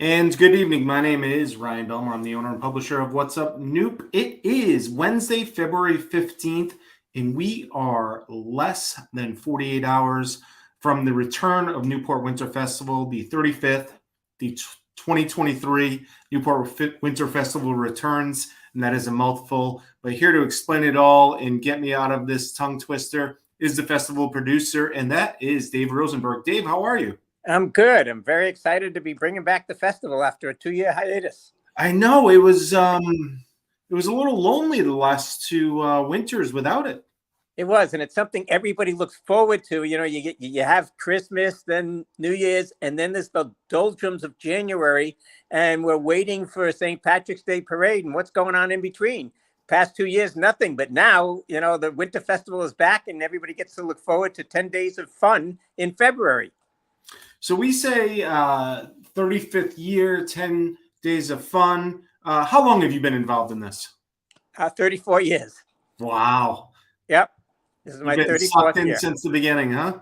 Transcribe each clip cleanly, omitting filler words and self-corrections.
And good evening. My name is Ryan Belmar. I'm the owner and publisher of What's Up Noop. It is Wednesday, February 15th, and we are less than 48 hours from the return of Newport Winter Festival, the 35th, the 2023 Newport Winter Festival returns, and that is a mouthful. But here to explain it all and get me out of this tongue twister is the festival producer, and that is Dave Rosenberg. Dave, how are you? I'm good. I'm very excited to be bringing back the festival after a 2-year hiatus. I know it was a little lonely the last two winters without it. It was, and it's something everybody looks forward to. You know, you have Christmas, then New Year's, and then there's the doldrums of January, and we're waiting for St. Patrick's Day parade. And what's going on in between? Past 2 years, nothing. But now, you know, the Winter Festival is back, and everybody gets to look forward to 10 days of fun in February. So we say 35th year, 10 days of fun. How long have you been involved in this? 34 years. Wow. Yep. This is my 34th year. Since the beginning, huh?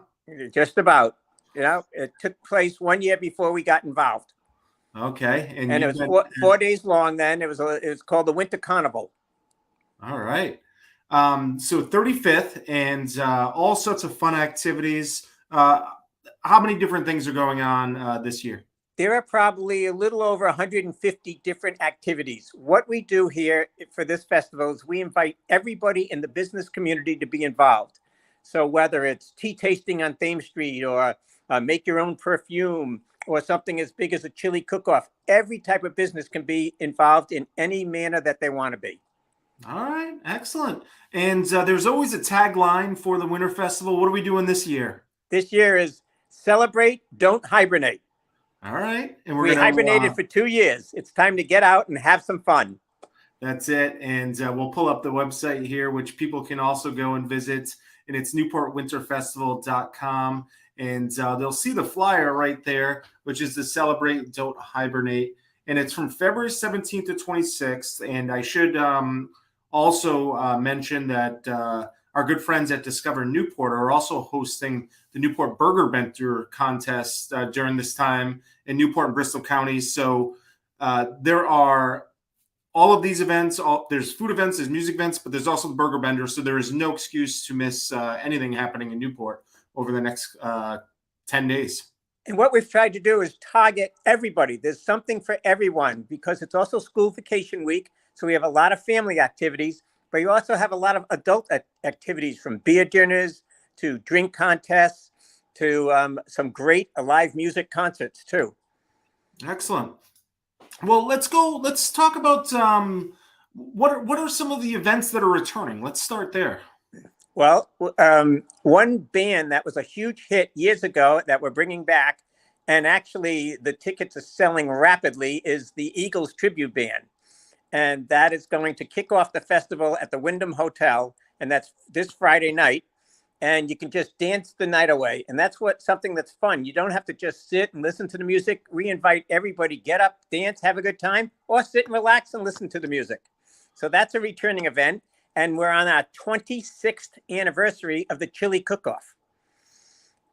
Just about. You know, it took place 1 year before we got involved. Okay. And it was 4 days long then. It was called the Winter Carnival. All right. So 35th and all sorts of fun activities. How many different things are going on this year? There are probably a little over 150 different activities. What we do here for this festival is we invite everybody in the business community to be involved. So whether it's tea tasting on Thames Street or make your own perfume or something as big as a chili cook-off, every type of business can be involved in any manner that they want to be. All right, excellent. And there's always a tagline for the Winter Festival. What are we doing this year? This year is celebrate, don't hibernate. All right. And we hibernated for 2 years. It's time to get out and have some fun. That's it. And we'll pull up the website here, which people can also go and visit. And it's newportwinterfestival.com. And they'll see the flyer right there, which is the Celebrate, Don't Hibernate. And it's from February 17th to 26th. And I should also mention that our good friends at Discover Newport are also hosting the Newport Burger Benter contest during this time in Newport and Bristol counties. So there are all of these events. There's food events, there's music events, but there's also the Burger Bender. So there is no excuse to miss anything happening in Newport over the next 10 days. And what we've tried to do is target everybody. There's something for everyone because it's also school vacation week. So we have a lot of family activities, but you also have a lot of adult activities from beer dinners to drink contests to some great live music concerts too. Excellent. Well, let's talk about what are some of the events that are returning. Let's start there. Well, one band that was a huge hit years ago that we're bringing back, and actually the tickets are selling rapidly, is the Eagles Tribute Band. And that is going to kick off the festival at the Wyndham Hotel. And that's this Friday night. And you can just dance the night away. And that's something that's fun. You don't have to just sit and listen to the music. We invite everybody, get up, dance, have a good time, or sit and relax and listen to the music. So that's a returning event. And we're on our 26th anniversary of the Chili Cook-Off.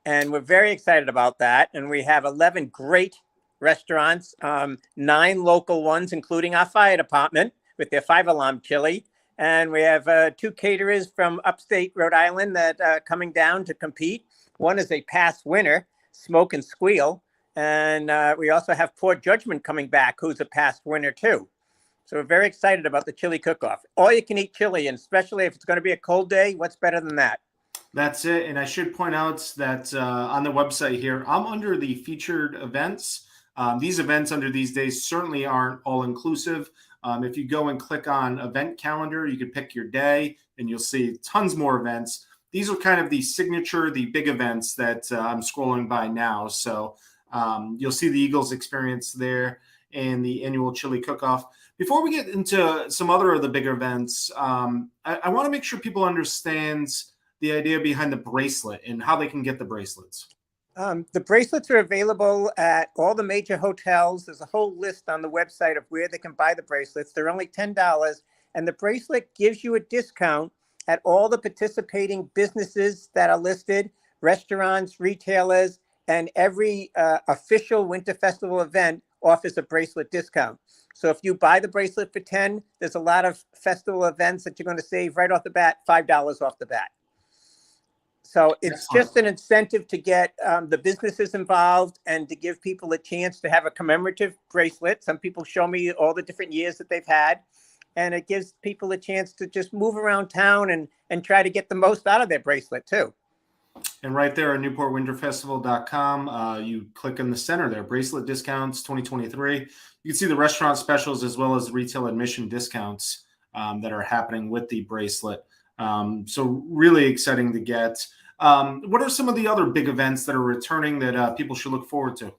And we're very excited about that. And we have 11 great restaurants, 9 local ones, including our fire department with their 5-alarm chili. And we have 2 caterers from upstate Rhode Island that are coming down to compete. One is a past winner, Smoke and Squeal. And we also have Poor Judgment coming back, who's a past winner too. So we're very excited about the chili cook-off. All you can eat chili, and especially if it's going to be a cold day, what's better than that? That's it. And I should point out that on the website here, I'm under the featured events. These events under these days certainly aren't all inclusive. If you go and click on event calendar, you can pick your day and you'll see tons more events. These are kind of the signature, the big events that I'm scrolling by now. So you'll see the Eagles Experience there and the annual chili cook-off. Before we get into some other of the bigger events, I want to make sure people understand the idea behind the bracelet and how they can get the bracelets. The bracelets are available at all the major hotels. There's a whole list on the website of where they can buy the bracelets. They're only $10, and the bracelet gives you a discount at all the participating businesses that are listed, restaurants, retailers, and every official Winter Festival event offers a bracelet discount. So if you buy the bracelet for 10, there's a lot of festival events that you're going to save right off the bat, $5 off the bat. So it's Excellent. just an incentive to get the businesses involved and to give people a chance to have a commemorative bracelet. Some people show me all the different years that they've had, and it gives people a chance to just move around town and try to get the most out of their bracelet too. And right there on newportwinterfestival.com, you click in the center there, bracelet discounts 2023. You can see the restaurant specials as well as retail admission discounts that are happening with the bracelet. So really exciting to get. What are some of the other big events that are returning that people should look forward to?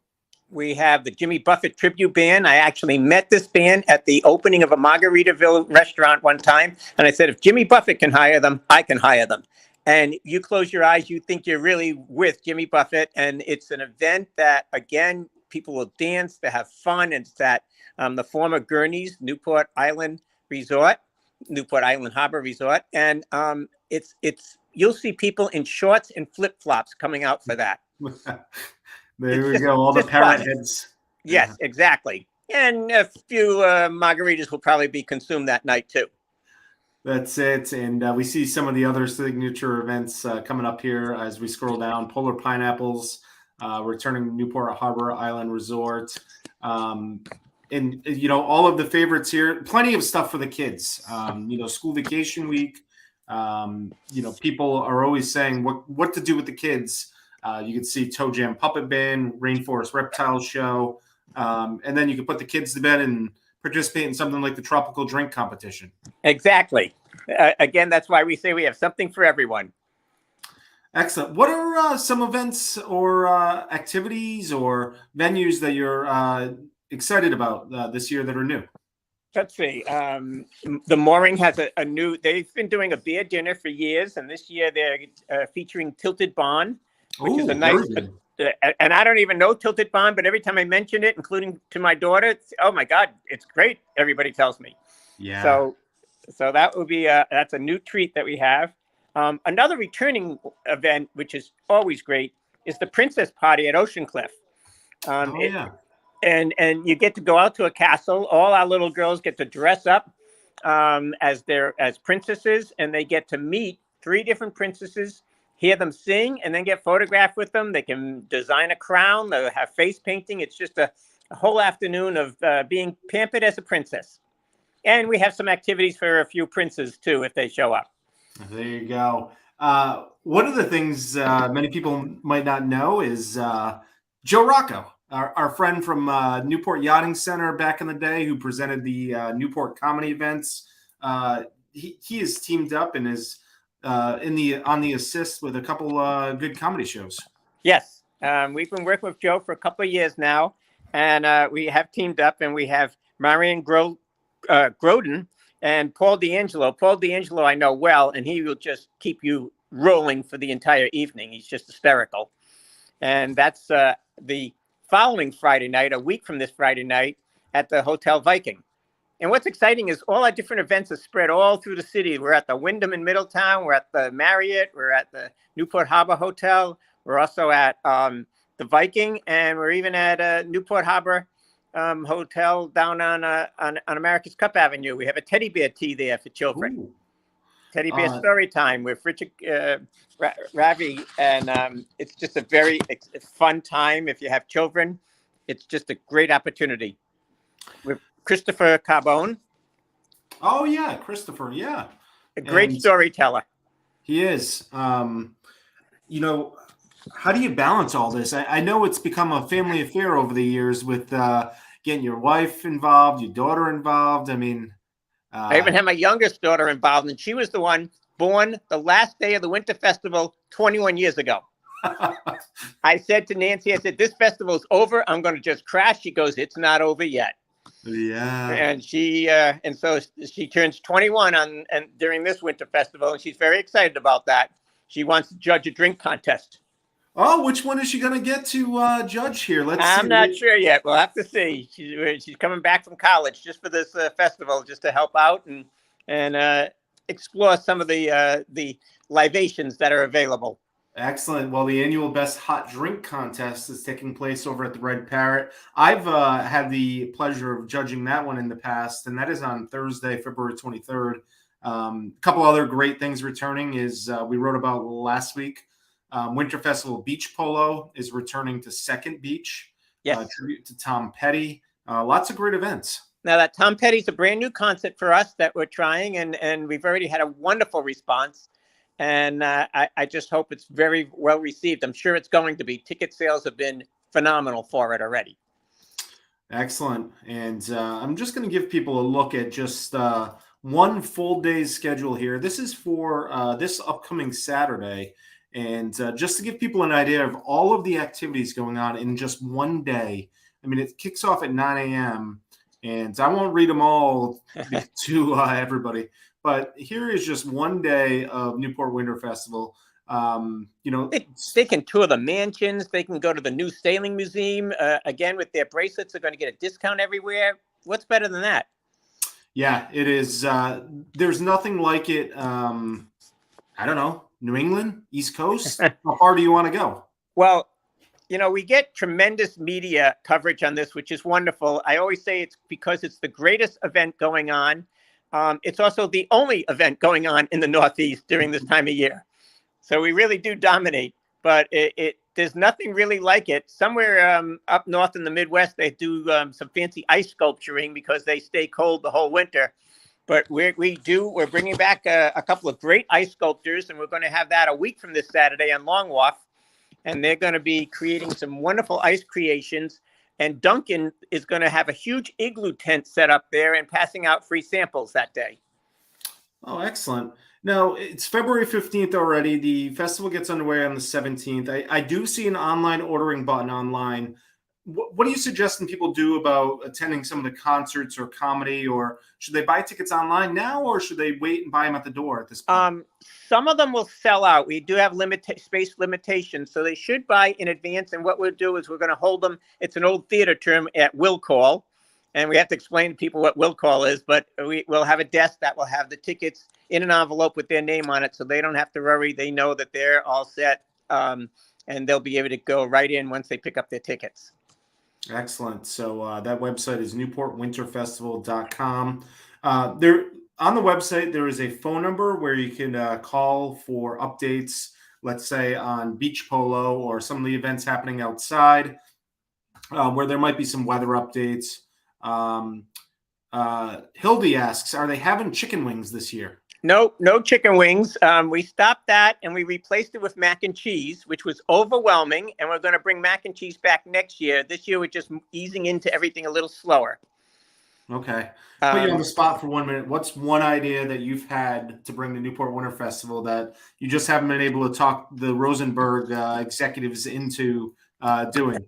We have the Jimmy Buffett tribute band. I actually met this band at the opening of a Margaritaville restaurant one time. And I said, if Jimmy Buffett can hire them, I can hire them. And you close your eyes, you think you're really with Jimmy Buffett. And it's an event that, again, people will dance, they have fun. And it's at the former Gurney's Newport Island Harbor Resort. And you'll see people in shorts and flip-flops coming out for that. There we go. All the parrot heads. Yes, exactly. And a few margaritas will probably be consumed that night too. That's it. And we see some of the other signature events coming up here as we scroll down. Polar Pineapples, returning to Newport Harbor Island Resort. And, all of the favorites here. Plenty of stuff for the kids. School vacation week. People are always saying what to do with the kids. You can see Toe Jam Puppet Band, Rainforest Reptile Show. And then you can put the kids to bed and participate in something like the tropical drink competition. Exactly. Again, that's why we say we have something for everyone. Excellent. What are some events or activities or venues that you're excited about this year that are new? Let's see. The Mooring has a new, they've been doing a beer dinner for years. And this year they're featuring Tilted Bond, which is a nice, and I don't even know Tilted Bond, but every time I mention it, including to my daughter, it's, oh my God, it's great. Everybody tells me. Yeah. So that would be that's a new treat that we have. Another returning event, which is always great, is the Princess Party at Ocean Cliff. Yeah. And you get to go out to a castle. All our little girls get to dress up as princesses, and they get to meet 3 different princesses, hear them sing, and then get photographed with them. They can design a crown. They'll have face painting. It's just a whole afternoon of being pampered as a princess. And we have some activities for a few princes, too, if they show up. There you go. One of the things many people might not know is Joe Rocco, our friend from Newport Yachting Center back in the day, who presented the Newport comedy events. He is teamed up and is on the assist with a couple good comedy shows. Yes. We've been working with Joe for a couple of years now, and we have teamed up, and we have Marion Groden and Paul D'Angelo. Paul D'Angelo I know well, and he will just keep you rolling for the entire evening. He's just hysterical. And that's the following Friday night, a week from this Friday night, at the Hotel Viking. And what's exciting is all our different events are spread all through the city. We're at the Wyndham in Middletown. We're at the Marriott. We're at the Newport Harbor Hotel. We're also at the Viking, and we're even at Newport Harbor Hotel down on America's Cup Avenue. We have a teddy bear tea there for children. Ooh. Teddy bear story time with Richard Ravi, and it's just a very fun time if you have children. It's just a great opportunity. With Christopher Carbone. Oh yeah, Christopher, yeah. A great storyteller. He is. How do you balance all this? I know it's become a family affair over the years with getting your wife involved, your daughter involved. I mean, I even had my youngest daughter involved, and she was the one born the last day of the Winter Festival 21 years ago. I said to Nancy, I said, this festival's over. I'm going to just crash. She goes, it's not over yet. Yeah. And so she turns 21 during this Winter Festival, and she's very excited about that. She wants to judge a drink contest. Oh, which one is she going to get to judge here? I'm not sure yet. We'll have to see. She's coming back from college just for this festival, just to help out and explore some of the libations that are available. Excellent. Well, the annual Best Hot Drink Contest is taking place over at the Red Parrot. I've had the pleasure of judging that one in the past, and that is on Thursday, February 23rd. A couple other great things returning is we wrote about last week. Winter Festival Beach Polo is returning to Second Beach. Yes. Tribute to Tom Petty. Lots of great events. Now that Tom Petty's a brand new concept for us that we're trying, and we've already had a wonderful response. And I just hope it's very well received. I'm sure it's going to be. Ticket sales have been phenomenal for it already. Excellent. And I'm just going to give people a look at just one full day's schedule here. This is for this upcoming Saturday. And just to give people an idea of all of the activities going on in just one day. I mean, it kicks off at 9 a.m. And I won't read them all to everybody. But here is just one day of Newport Winter Festival. They can tour the mansions. They can go to the new sailing museum. Again, with their bracelets, they're going to get a discount everywhere. What's better than that? Yeah, it is. There's nothing like it. I don't know. New England, East Coast. How far do you want to go? Well, we get tremendous media coverage on this, which is wonderful. I always say it's because it's the greatest event going on. It's also the only event going on in the Northeast during this time of year. So we really do dominate, but there's nothing really like it. Somewhere up north in the Midwest, they do some fancy ice sculpturing because they stay cold the whole winter. But we're bringing back a couple of great ice sculptors, and we're going to have that a week from this Saturday on Long Wharf. And they're going to be creating some wonderful ice creations. And Duncan is going to have a huge igloo tent set up there and passing out free samples that day. Oh, excellent. Now, it's February 15th already. The festival gets underway on the 17th. I do see an online ordering button online. What are you suggesting people do about attending some of the concerts or comedy, or should they buy tickets online now, or should they wait and buy them at the door at this point? Some of them will sell out. We do have space limitations, so they should buy in advance. And what we'll do is we're going to hold them. It's an old theater term at will call, and we have to explain to people what will call is. But we'll have a desk that will have the tickets in an envelope with their name on it, so they don't have to worry. They know that they're all set, and they'll be able to go right in once they pick up their tickets. Excellent. So that website is newportwinterfestival.com. There on the website, there is a phone number where you can call for updates, let's say on beach polo or some of the events happening outside, where there might be some weather updates. Hildy asks, are they having chicken wings this year? No chicken wings. We stopped that and we replaced it with mac and cheese, which was overwhelming. And we're going to bring mac and cheese back next year. This year, we're just easing into everything a little slower. Okay. Put you on the spot for 1 minute. What's one idea that you've had to bring to Newport Winter Festival that you just haven't been able to talk the Rosenberg executives into doing?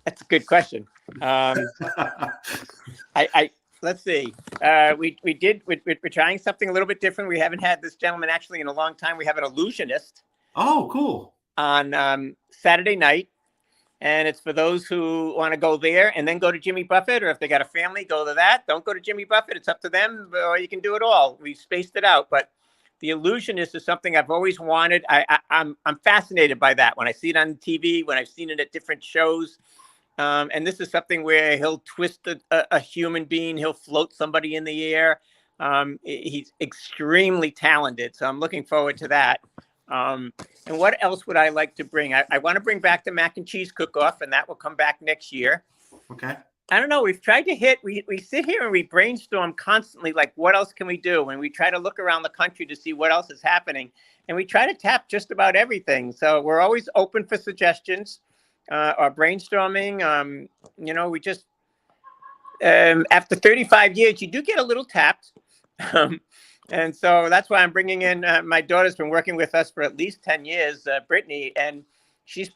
That's a good question. Let's see. We're trying something a little bit different. We haven't had this gentleman actually in a long time. We have an illusionist. Oh, cool. On Saturday night. And it's for those who want to go there and then go to Jimmy Buffett, or if they got a family, go to that. Don't go to Jimmy Buffett. It's up to them, or you can do it all. We spaced it out. But the illusionist is something I've always wanted. I'm fascinated by that when I see it on TV, when I've seen it at different shows. And this is something where he'll twist a human being. He'll float somebody in the air. He's extremely talented. So I'm looking forward to that. And what else would I like to bring? I want to bring back the mac and cheese cook-off, and that will come back next year. Okay. I don't know. We've tried to we sit here and we brainstorm constantly, like, what else can we do? And we try to look around the country to see what else is happening. And we try to tap just about everything. So we're always open for suggestions or brainstorming. We just, after 35 years, you do get a little tapped. And so that's why I'm bringing in my daughter's been working with us for at least 10 years, Brittany, and she's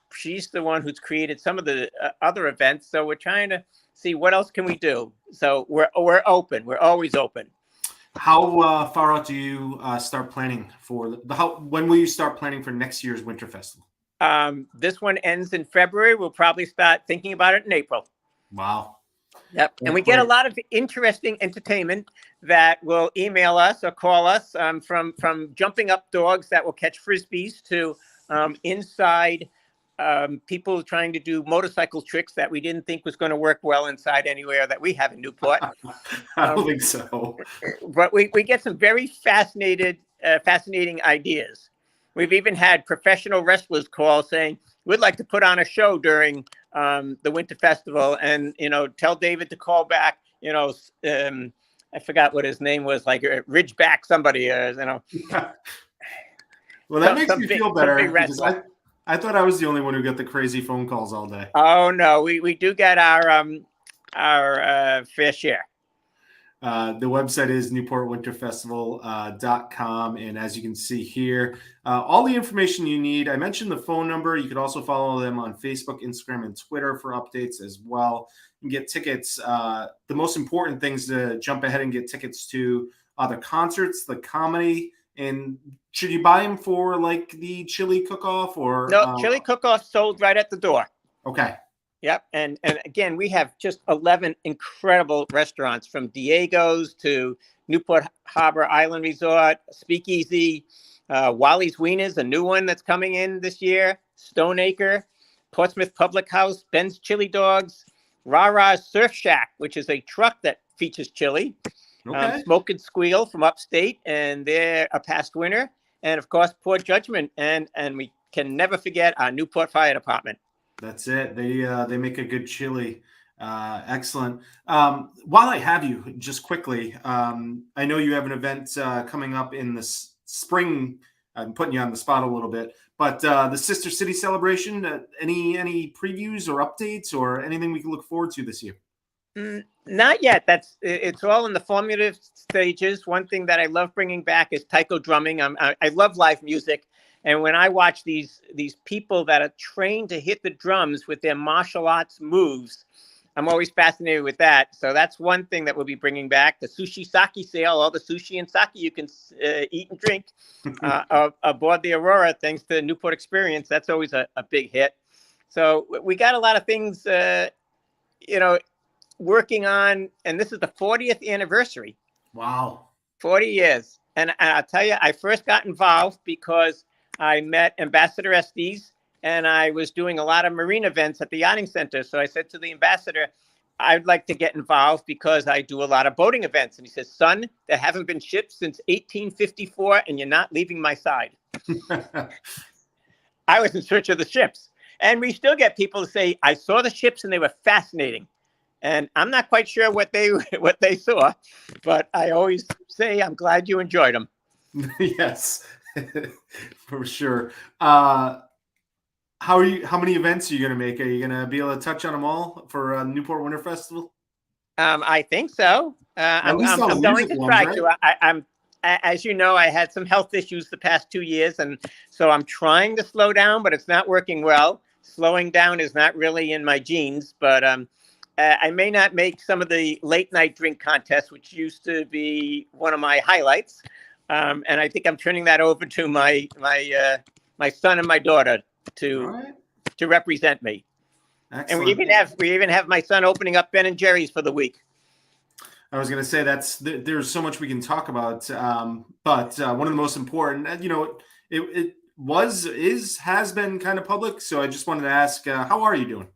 the one who's created some of the other events. So we're trying to see what else can we do. So we're open. We're always open. How far out do you start planning for when will you start planning for next year's Winter Festival? This one ends in February. We'll probably start thinking about it in April. Wow. Yep. And we get a lot of interesting entertainment that will email us or call us, from jumping up dogs that will catch frisbees to inside people trying to do motorcycle tricks that we didn't think was going to work well inside anywhere that we have in Newport. I don't think so. But we get some very fascinating ideas. We've even had professional wrestlers call saying, we'd like to put on a show during the Winter Festival, and, tell David to call back, I forgot what his name was, like Ridgeback somebody, Well, that makes me feel better, because I thought I was the only one who got the crazy phone calls all day. Oh, no, we do get our fair share. The website is newportwinterfestival.com. And as you can see here, all the information you need. I mentioned the phone number. You could also follow them on Facebook, Instagram, and Twitter for updates as well. You can get tickets. The most important things to jump ahead and get tickets to the concerts, the comedy. And should you buy them for like the chili cook-off or? No, chili cook-off sold right at the door. Okay. Yep. And again, we have just 11 incredible restaurants, from Diego's to Newport Harbor Island Resort, Speakeasy, Wally's Wieners, a new one that's coming in this year, Stoneacre, Portsmouth Public House, Ben's Chili Dogs, Rah Rah's Surf Shack, which is a truck that features chili, Smoke and Squeal from upstate, and they're a past winner, and of course, Poor Judgment, and we can never forget our Newport Fire Department. That's it. They make a good chili. Excellent. While I have you, just quickly, I know you have an event coming up in the spring. I'm putting you on the spot a little bit, but the Sister City celebration. Any previews or updates or anything we can look forward to this year? Not yet. It's all in the formative stages. One thing that I love bringing back is taiko drumming. I love live music. And when I watch these people that are trained to hit the drums with their martial arts moves, I'm always fascinated with that. So that's one thing that we'll be bringing back. The sushi sake sale, all the sushi and sake you can eat and drink aboard the Aurora, thanks to Newport Experience. That's always a big hit. So we got a lot of things, working on. And this is the 40th anniversary. Wow. 40 years. And I'll tell you, I first got involved because I met Ambassador Estes, and I was doing a lot of marine events at the yachting center. So I said to the ambassador, I'd like to get involved because I do a lot of boating events. And he says, son, there haven't been ships since 1854, and you're not leaving my side. I was in search of the ships. And we still get people to say, I saw the ships and they were fascinating. And I'm not quite sure what they saw, but I always say, I'm glad you enjoyed them. Yes. For sure. How many events are you going to make? Are you going to be able to touch on them all for Newport Winter Festival? I think so. I'm going to try to. I'm, as you know, I had some health issues the past 2 years, and so I'm trying to slow down, but it's not working well. Slowing down is not really in my genes, but I may not make some of the late night drink contests, which used to be one of my highlights. And I think I'm turning that over to my son and my daughter to represent me. Excellent. And we even have my son opening up Ben and Jerry's for the week. I was going to say there's so much we can talk about, but one of the most important, it has been kind of public. So I just wanted to ask, how are you doing?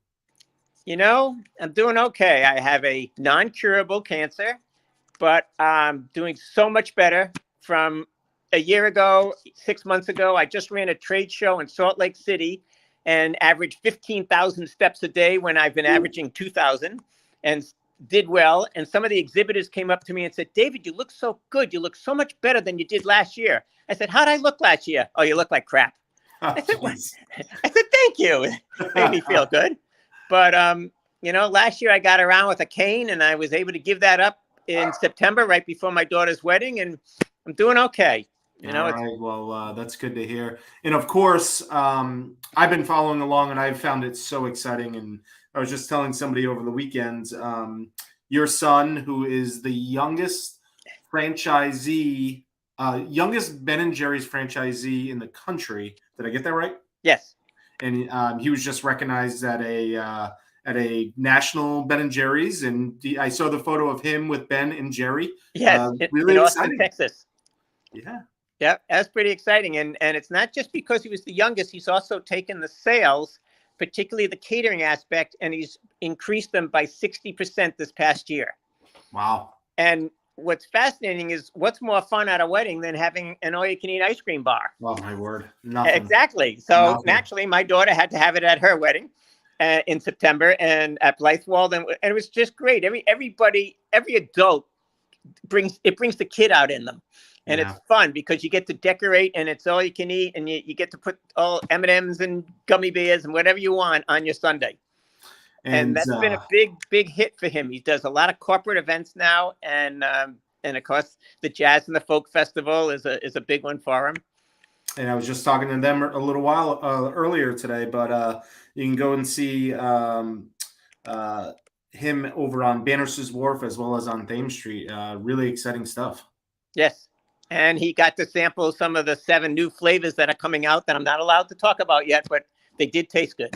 I'm doing okay. I have a non-curable cancer, but I'm doing so much better. From a year ago, 6 months ago, I just ran a trade show in Salt Lake City and averaged 15,000 steps a day when I've been averaging 2,000, and did well. And some of the exhibitors came up to me and said, David, you look so good. You look so much better than you did last year. I said, how'd I look last year? Oh, you look like crap. I said, thank you. It made me feel good. But, last year I got around with a cane, and I was able to give that up in September, right before my daughter's wedding. And I'm doing okay. All right. Well, that's good to hear. And of course, I've been following along, and I've found it so exciting. And I was just telling somebody over the weekend, your son, who is the youngest franchisee, youngest Ben & Jerry's franchisee in the country. Did I get that right? Yes. And he was just recognized at at a national Ben and Jerry's, and I saw the photo of him with Ben and Jerry. Yes, Really in Austin, exciting. Texas. Yeah. Yeah, that's pretty exciting. And it's not just because he was the youngest. He's also taken the sales, particularly the catering aspect, and he's increased them by 60% this past year. Wow. And what's fascinating is what's more fun at a wedding than having an all-you-can-eat ice cream bar? Oh, my word. Nothing. Exactly. So Nothing. naturally, my daughter had to have it at her wedding in September and at Blythewald. And it was just great. Every adult brings the kid out in them. And Yeah. it's fun because you get to decorate and it's all you can eat. And you get to put all M&Ms and gummy bears and whatever you want on your Sunday. And that's been a big hit for him. He does a lot of corporate events now. And of course, the Jazz and the Folk Festival is a big one for him. And I was just talking to them a little while earlier today, but you can go and see him over on Bannister's Wharf as well as on Thames Street. Really exciting stuff. Yes. And he got to sample some of the 7 new flavors that are coming out that I'm not allowed to talk about yet, but they did taste good.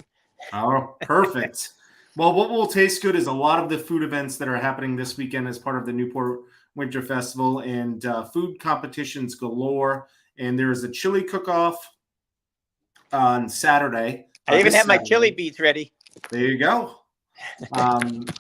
Oh, perfect. Well, what will taste good is a lot of the food events that are happening this weekend as part of the Newport Winter Festival, and food competitions galore. And there is a chili cook-off on Saturday. I even have my chili beads ready. There you go.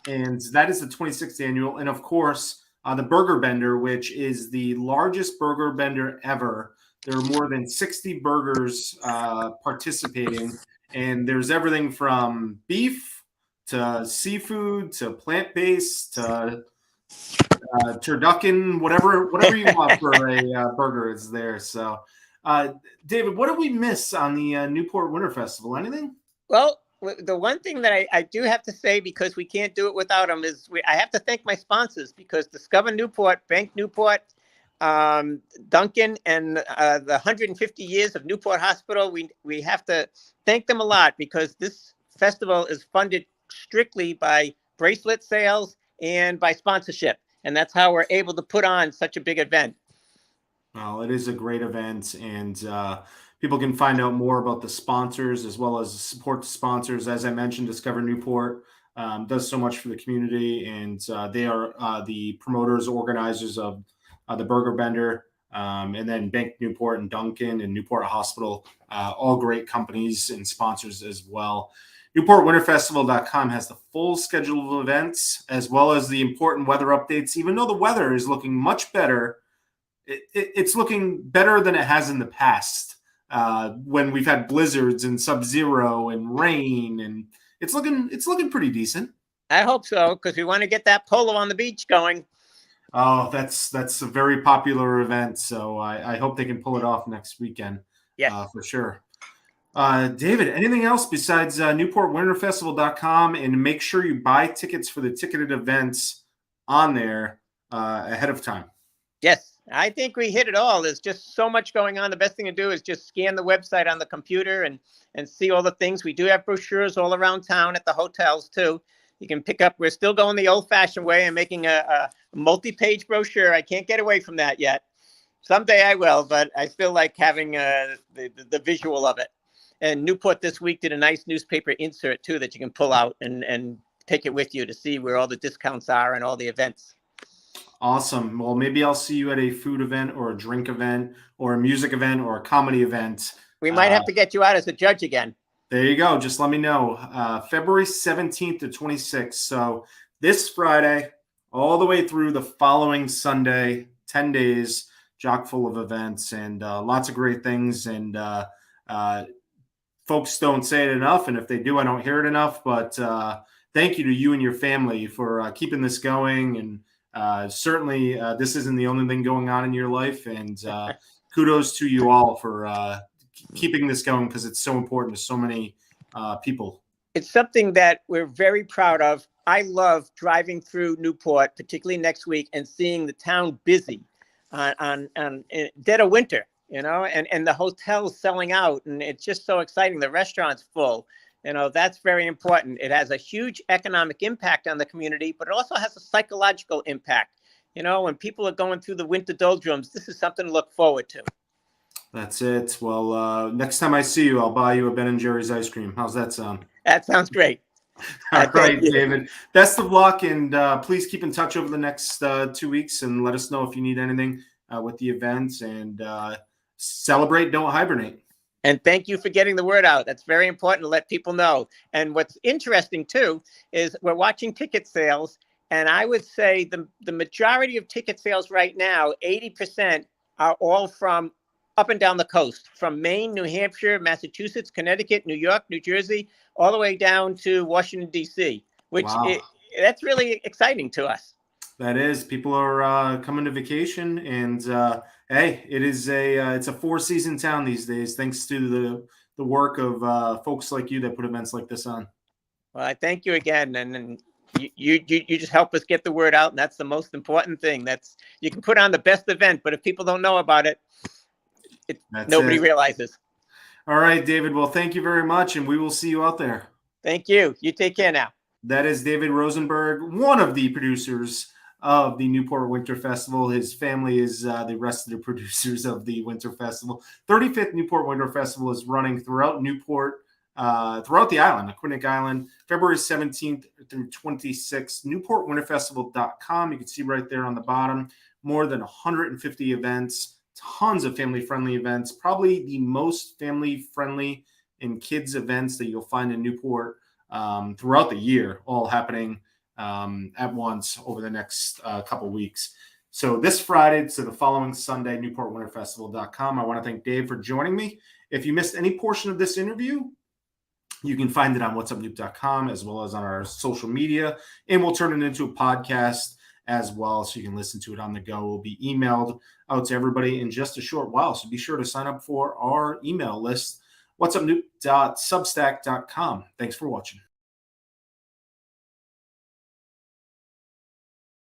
And that is the 26th annual. And of course, the Burger Bender, which is the largest burger bender ever. There are more than 60 burgers participating. And there's everything from beef to seafood to plant-based to turducken, whatever you want for a burger is there. So, David, what did we miss on the Newport Winter Festival? Anything? Well, the one thing that I do have to say, because we can't do it without them, is I have to thank my sponsors, because Discover Newport, Bank Newport, Duncan, and the 150 years of Newport Hospital, we have to thank them a lot, because this festival is funded strictly by bracelet sales and by sponsorship. And that's how we're able to put on such a big event. Well, it is a great event, and people can find out more about the sponsors as well as support the sponsors. As I mentioned, Discover Newport does so much for the community, and they are the promoters, organizers of the Burger Bender, and then Bank Newport and Duncan and Newport Hospital, all great companies and sponsors as well. NewportWinterFestival.com has the full schedule of events as well as the important weather updates. Even though the weather is looking much better, it's looking better than it has in the past when we've had blizzards and sub-zero and rain, and it's looking pretty decent. I hope so, because we want to get that polo on the beach going. Oh, that's a very popular event, so I hope they can pull it off next weekend. Yes, for sure. David, anything else besides NewportWinterFestival.com, and make sure you buy tickets for the ticketed events on there ahead of time? Yes, I think we hit it all. There's just so much going on. The best thing to do is just scan the website on the computer and see all the things. We do have brochures all around town at the hotels too. You can pick up. We're still going the old-fashioned way and making a multi-page brochure. I can't get away from that yet. Someday I will, but I still like having the visual of it. And Newport this week did a nice newspaper insert too that you can pull out and take it with you to see where all the discounts are and all the events. Awesome. Well, maybe I'll see you at a food event or a drink event or a music event or a comedy event. We might have to get you out as a judge again. There you go. Just let me know. February 17th to 26th. So this Friday all the way through the following Sunday, 10 days, chock full of events and lots of great things. And folks don't say it enough. And if they do, I don't hear it enough. But thank you to you and your family for keeping this going. And certainly this isn't the only thing going on in your life. And kudos to you all for keeping this going, because it's so important to so many people. It's something that we're very proud of. I love driving through Newport, particularly next week, and seeing the town busy on dead of winter, you know, and the hotels selling out. And it's just so exciting. The restaurants full, you know, that's very important. It has a huge economic impact on the community, but it also has a psychological impact. You know, when people are going through the winter doldrums, this is something to look forward to. That's it. Well, next time I see you, I'll buy you a Ben & Jerry's ice cream. How's that sound? That sounds great. All Thank right, you. David. Best of luck, and please keep in touch over the next 2 weeks, and let us know if you need anything with the events. And celebrate, don't hibernate. And thank you for getting the word out. That's very important to let people know. And what's interesting too is we're watching ticket sales, and I would say the majority of ticket sales right now, 80%, are all from up and down the coast, from Maine, New Hampshire, Massachusetts, Connecticut, New York, New Jersey, all the way down to Washington, D.C., which Wow. that's really exciting to us. That is, people are coming to vacation, and hey, it's a 4-season town these days, thanks to the work of folks like you that put events like this on. Well, I thank you again, and you just help us get the word out, and that's the most important thing. That's you can put on the best event, but if people don't know about it, nobody realizes. All right, David. Well, thank you very much, and we will see you out there. Thank you. You take care now. That is David Rosenberg, one of the producers of the Newport Winter Festival. His family is the rest of the producers of the Winter Festival. 35th Newport Winter Festival is running throughout Newport, throughout the island, Aquinic Island, February 17th through 26th. NewportWinterFestival.com. You can see right there on the bottom, more than 150 events, tons of family-friendly events, probably the most family-friendly and kids events that you'll find in Newport throughout the year, all happening at once over the next couple weeks. So this Friday to the following Sunday, NewportWinterFestival.com. I want to thank Dave for joining me. If you missed any portion of this interview, you can find it on whatsupnoop.com as well as on our social media, and we'll turn it into a podcast as well, so you can listen to it on the go. It will be emailed out to everybody in just a short while, so be sure to sign up for our email list, whatsupnoop.substack.com. Thanks for watching.